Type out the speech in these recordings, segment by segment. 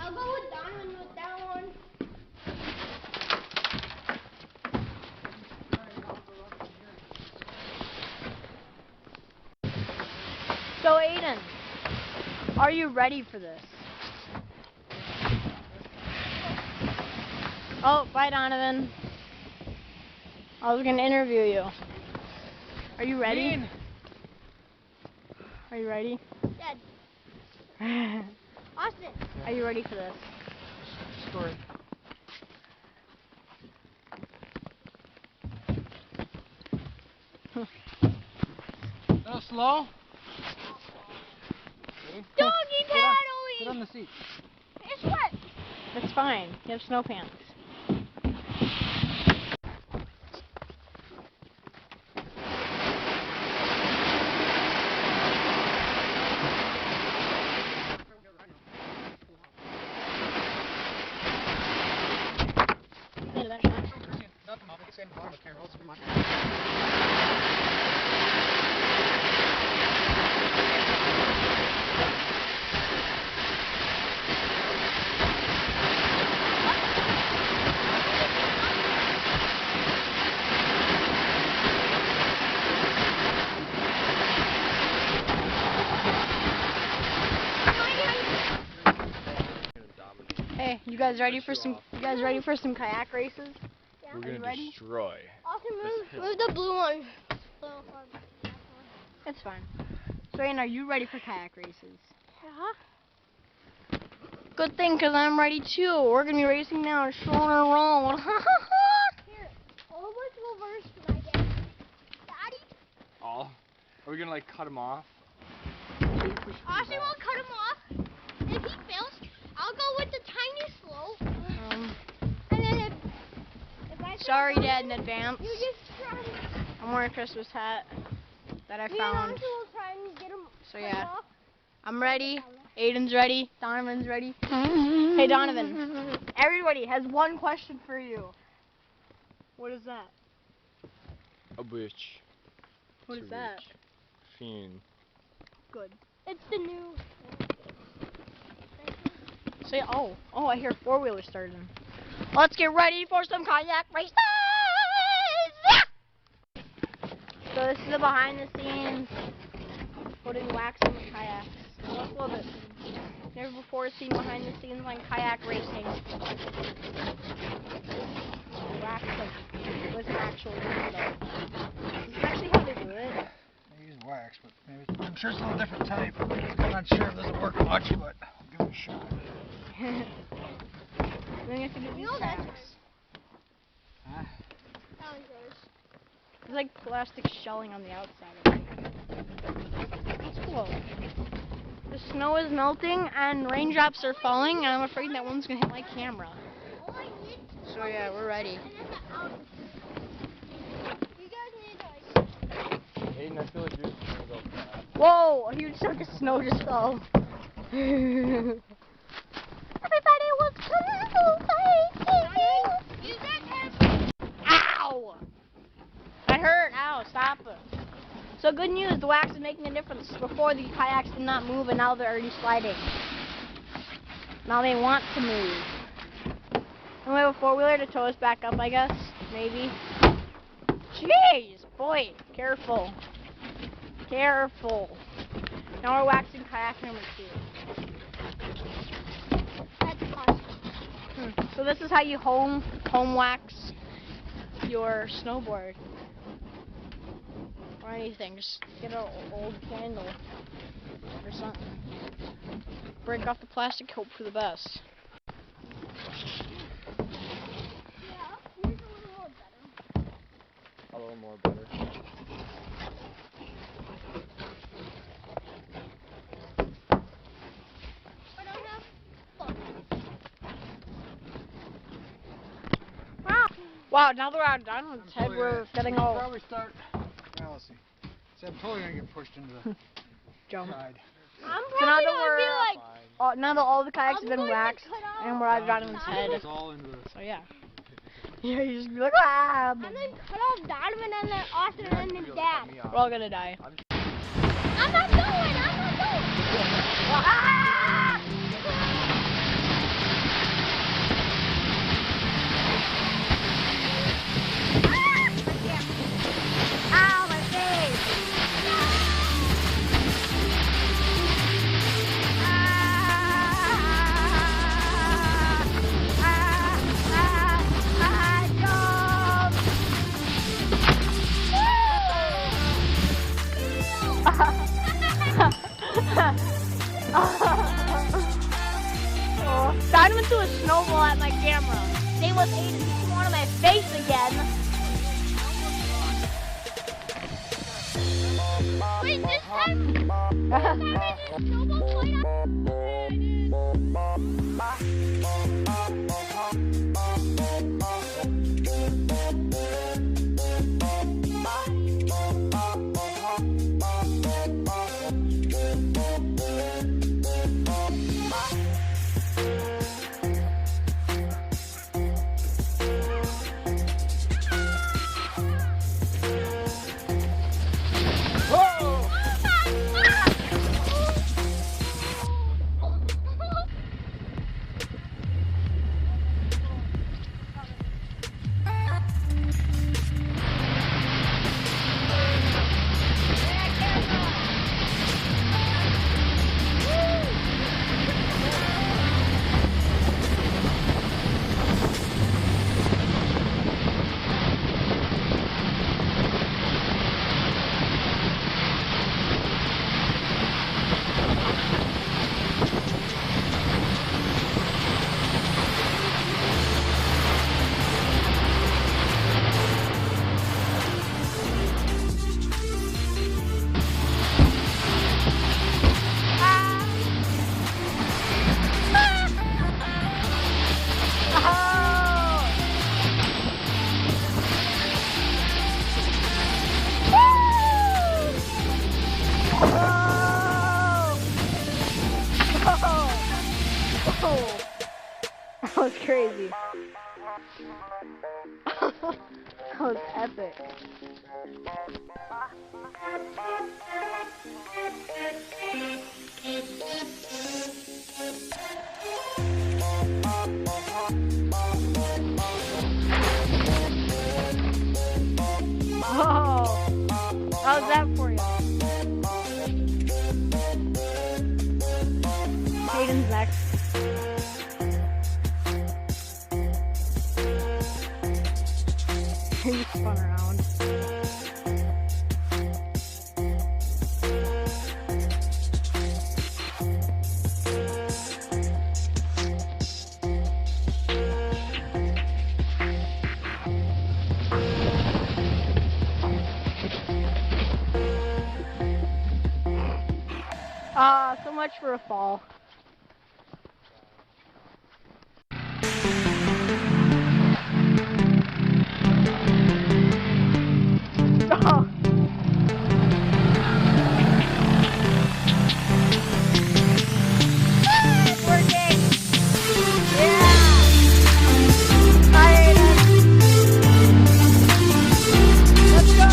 I'll go with Donovan with that one. So Aiden, are you ready for this? Oh, bye Donovan. I was gonna interview you. Are you ready? Are you ready? Dad. Austin. Are you ready for this? Story. No, slow. Doggy paddling! Sit on the seat. It's wet. That's fine. You have snow pants. Hey, you guys ready for some? You guys ready for some kayak races? Yeah. We're Are you gonna ready? destroy. Austin, move the blue one. It's fine. So, Aiden, are you ready for kayak races? Yeah. Good thing, because I'm ready too. We're going to be racing now, showing our roll. Here, all of us will verse my dad. Daddy? All? Are we gonna like cut him off? Austin will cut him off. If he fails, I'll go with the tiny slope. And then if I Sorry, fail, Dad, in advance. you just try and I'm wearing a Christmas hat that I me and found. Austin will try and get him So, cut yeah. off. I'm ready. Aiden's ready. Donovan's ready. Hey, Donovan. Everybody has one question for you. What is that? A bitch. What is that? Fiend. Good. It's the new. Say, oh, I hear four-wheeler starting. Let's get ready for some kayak races! So this is the behind the scenes, putting wax on the kayaks. Let's love it. Never before seen behind the scenes on kayak racing. Wax with an actual needle. This is actually how they do it. They use wax, but maybe I'm sure it's a little different type. I'm not sure if this will work much, but I'll give it a shot. Then you have to do these that's kayaks. Huh? That one's yours. It's like plastic shelling on the outside of it. It's cool. The snow is melting and raindrops are falling, and I'm afraid that one's gonna hit my camera. Oh, I did. So yeah, we're ready. And then the out. You guys need to like. Aiden, I feel like you're just gonna go fast. Whoa! A huge chunk of snow just fell. Everybody was You guys have. Ow! I hurt. Ow! Stop it. So good news, the wax is making a difference. Before the kayaks did not move, and now they're already sliding. Now they want to move. And we have a four-wheeler to tow us back up, I guess. Maybe. Jeez, boy, careful. Careful. Now we're waxing kayak number 2. That's awesome. So this is how you home wax your snowboard. Or anything. Just get an old candle or something. Break off the plastic, hope for the best. Yeah, here's A a little more better. little more better. I don't have. Wow, now that we're on Donovan's head, we're getting all Probably start. Well, let's see. So I'm totally gonna get pushed into the jump. side. I'm So now probably that gonna be like. now that all the kayaks have I'm been going to waxed cut off and we're on Donovan's Donovan. head. It's all into the. So yeah. Yeah, you just be like, ah! And then cut off Donovan and then Austin and then Dad. We're all gonna die. I'm not going. I'm not going. Ah! Oh, Diamond threw a snowball at my camera. Same with Aiden. He threw one on my face again. Wait, this time I did snowball fight. That was crazy. That was epic. Oh, how's that for you? Hayden's next. He spun around. So much for a fall. Oh. It's working. Yeah. Hi, Aiden. Let's go.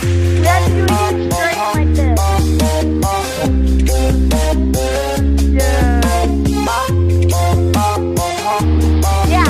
We had to do it straight like this. Yeah. Yeah.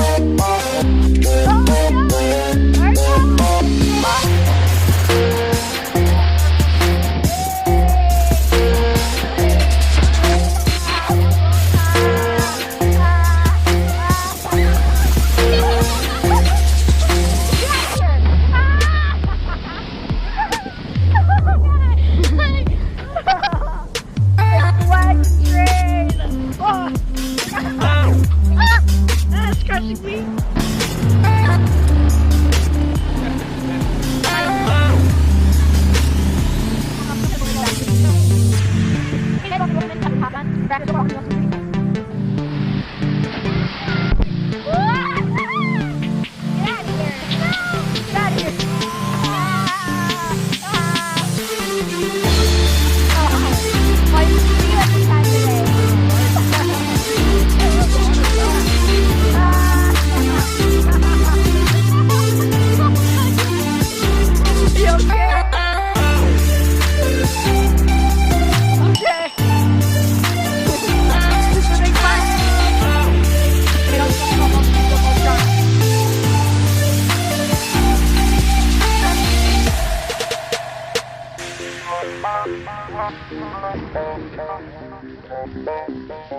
That's crushing me. Okay. Bye.